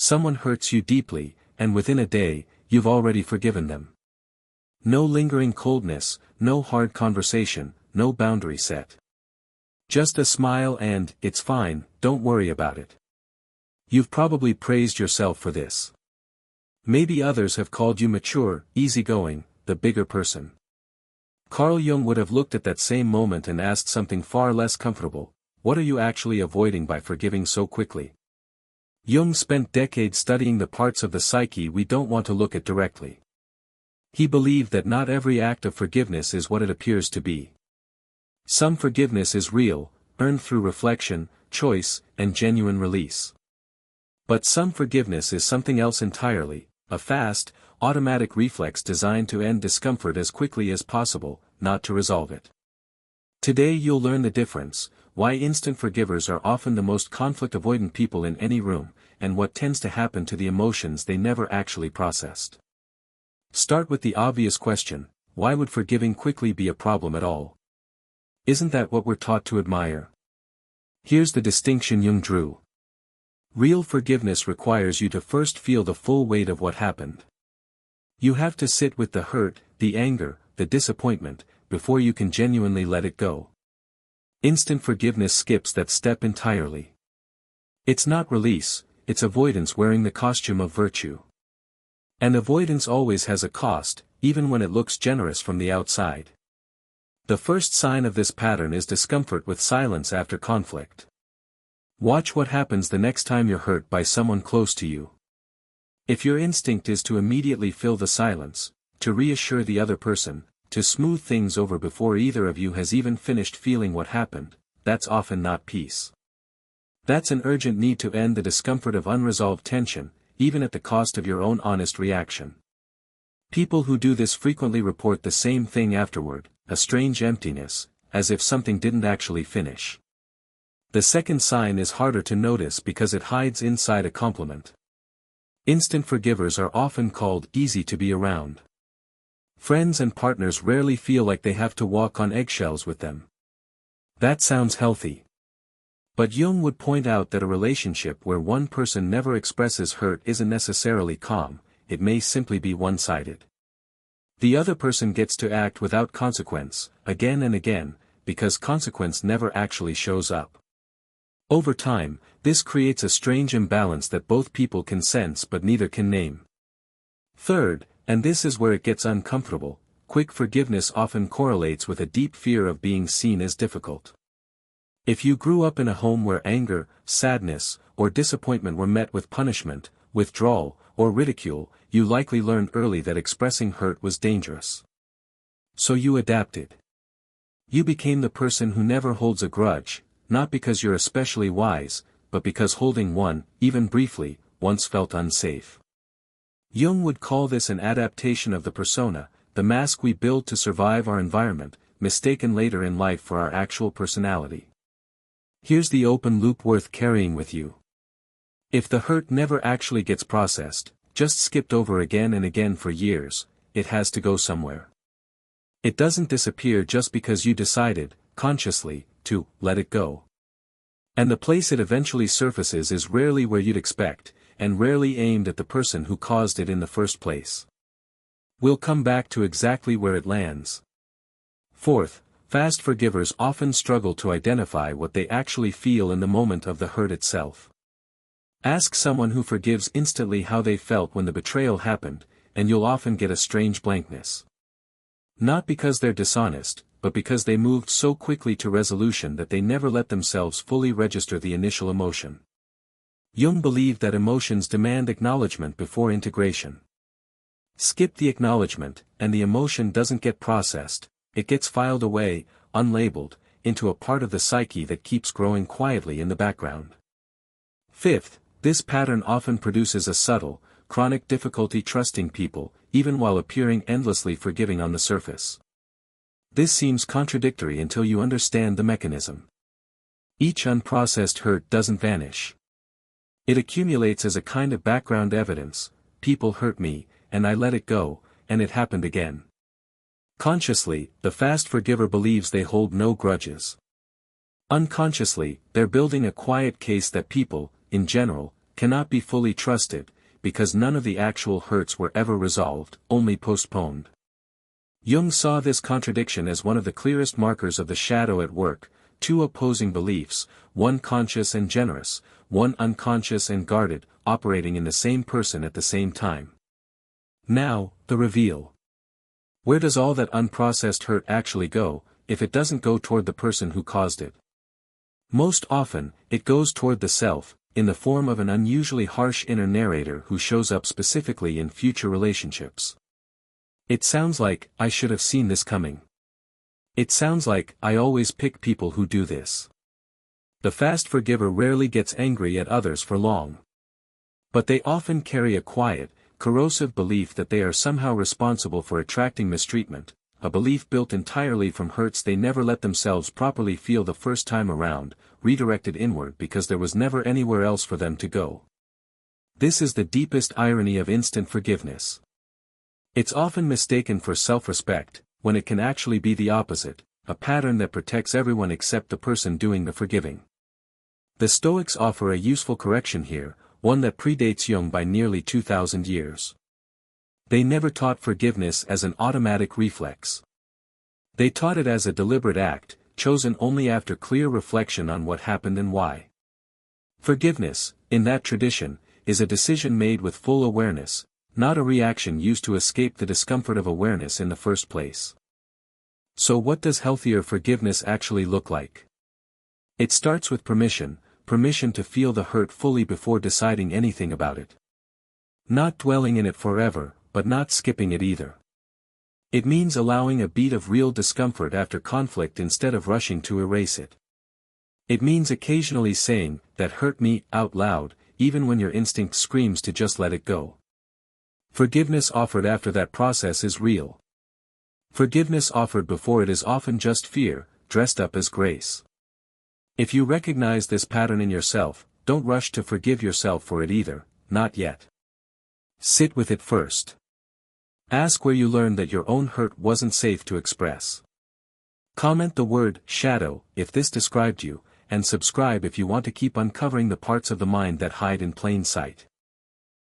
Someone hurts you deeply, and within a day, you've already forgiven them. No lingering coldness, no hard conversation, no boundary set. Just a smile and, "It's fine, don't worry about it." You've probably praised yourself for this. Maybe others have called you mature, easygoing, the bigger person. Carl Jung would have looked at that same moment and asked something far less comfortable: what are you actually avoiding by forgiving so quickly? Jung spent decades studying the parts of the psyche we don't want to look at directly. He believed that not every act of forgiveness is what it appears to be. Some forgiveness is real, earned through reflection, choice, and genuine release. But some forgiveness is something else entirely, a fast, automatic reflex designed to end discomfort as quickly as possible, not to resolve it. Today you'll learn the difference, why instant forgivers are often the most conflict-avoidant people in any room, and what tends to happen to the emotions they never actually processed. Start with the obvious question: why would forgiving quickly be a problem at all? Isn't that what we're taught to admire? Here's the distinction Jung drew. Real forgiveness requires you to first feel the full weight of what happened. You have to sit with the hurt, the anger, the disappointment, before you can genuinely let it go. Instant forgiveness skips that step entirely. It's not release, it's avoidance wearing the costume of virtue. And avoidance always has a cost, even when it looks generous from the outside. The first sign of this pattern is discomfort with silence after conflict. Watch what happens the next time you're hurt by someone close to you. If your instinct is to immediately fill the silence, to reassure the other person, to smooth things over before either of you has even finished feeling what happened, that's often not peace. That's an urgent need to end the discomfort of unresolved tension, even at the cost of your own honest reaction. People who do this frequently report the same thing afterward: a strange emptiness, as if something didn't actually finish. The second sign is harder to notice because it hides inside a compliment. Instant forgivers are often called easy to be around. Friends and partners rarely feel like they have to walk on eggshells with them. That sounds healthy. But Jung would point out that a relationship where one person never expresses hurt isn't necessarily calm, it may simply be one-sided. The other person gets to act without consequence, again and again, because consequence never actually shows up. Over time, this creates a strange imbalance that both people can sense but neither can name. Third, and this is where it gets uncomfortable, quick forgiveness often correlates with a deep fear of being seen as difficult. If you grew up in a home where anger, sadness, or disappointment were met with punishment, withdrawal, or ridicule, you likely learned early that expressing hurt was dangerous. So you adapted. You became the person who never holds a grudge, not because you're especially wise, but because holding one, even briefly, once felt unsafe. Jung would call this an adaptation of the persona, the mask we build to survive our environment, mistaken later in life for our actual personality. Here's the open loop worth carrying with you. If the hurt never actually gets processed, just skipped over again and again for years, it has to go somewhere. It doesn't disappear just because you decided, consciously, to let it go. And the place it eventually surfaces is rarely where you'd expect, and rarely aimed at the person who caused it in the first place. We'll come back to exactly where it lands. Fourth, fast forgivers often struggle to identify what they actually feel in the moment of the hurt itself. Ask someone who forgives instantly how they felt when the betrayal happened, and you'll often get a strange blankness. Not because they're dishonest, but because they moved so quickly to resolution that they never let themselves fully register the initial emotion. Jung believed that emotions demand acknowledgement before integration. Skip the acknowledgement, and the emotion doesn't get processed, it gets filed away, unlabeled, into a part of the psyche that keeps growing quietly in the background. Fifth, this pattern often produces a subtle, chronic difficulty trusting people, even while appearing endlessly forgiving on the surface. This seems contradictory until you understand the mechanism. Each unprocessed hurt doesn't vanish. It accumulates as a kind of background evidence: people hurt me, and I let it go, and it happened again. Consciously, the fast forgiver believes they hold no grudges. Unconsciously, they're building a quiet case that people, in general, cannot be fully trusted, because none of the actual hurts were ever resolved, only postponed. Jung saw this contradiction as one of the clearest markers of the shadow at work: two opposing beliefs, one conscious and generous, one unconscious and guarded, operating in the same person at the same time. Now, the reveal. Where does all that unprocessed hurt actually go, if it doesn't go toward the person who caused it? Most often, it goes toward the self, in the form of an unusually harsh inner narrator who shows up specifically in future relationships. It sounds like, "I should have seen this coming." It sounds like, "I always pick people who do this." The fast forgiver rarely gets angry at others for long. But they often carry a quiet, corrosive belief that they are somehow responsible for attracting mistreatment, a belief built entirely from hurts they never let themselves properly feel the first time around, redirected inward because there was never anywhere else for them to go. This is the deepest irony of instant forgiveness. It's often mistaken for self-respect, when it can actually be the opposite, a pattern that protects everyone except the person doing the forgiving. The Stoics offer a useful correction here, one that predates Jung by nearly 2,000 years. They never taught forgiveness as an automatic reflex. They taught it as a deliberate act, chosen only after clear reflection on what happened and why. Forgiveness, in that tradition, is a decision made with full awareness, not a reaction used to escape the discomfort of awareness in the first place. So what does healthier forgiveness actually look like? It starts with permission to feel the hurt fully before deciding anything about it. Not dwelling in it forever, but not skipping it either. It means allowing a beat of real discomfort after conflict instead of rushing to erase it. It means occasionally saying, "That hurt me," out loud, even when your instinct screams to just let it go. Forgiveness offered after that process is real. Forgiveness offered before it is often just fear, dressed up as grace. If you recognize this pattern in yourself, don't rush to forgive yourself for it either, not yet. Sit with it first. Ask where you learned that your own hurt wasn't safe to express. Comment the word "shadow" if this described you, and subscribe if you want to keep uncovering the parts of the mind that hide in plain sight.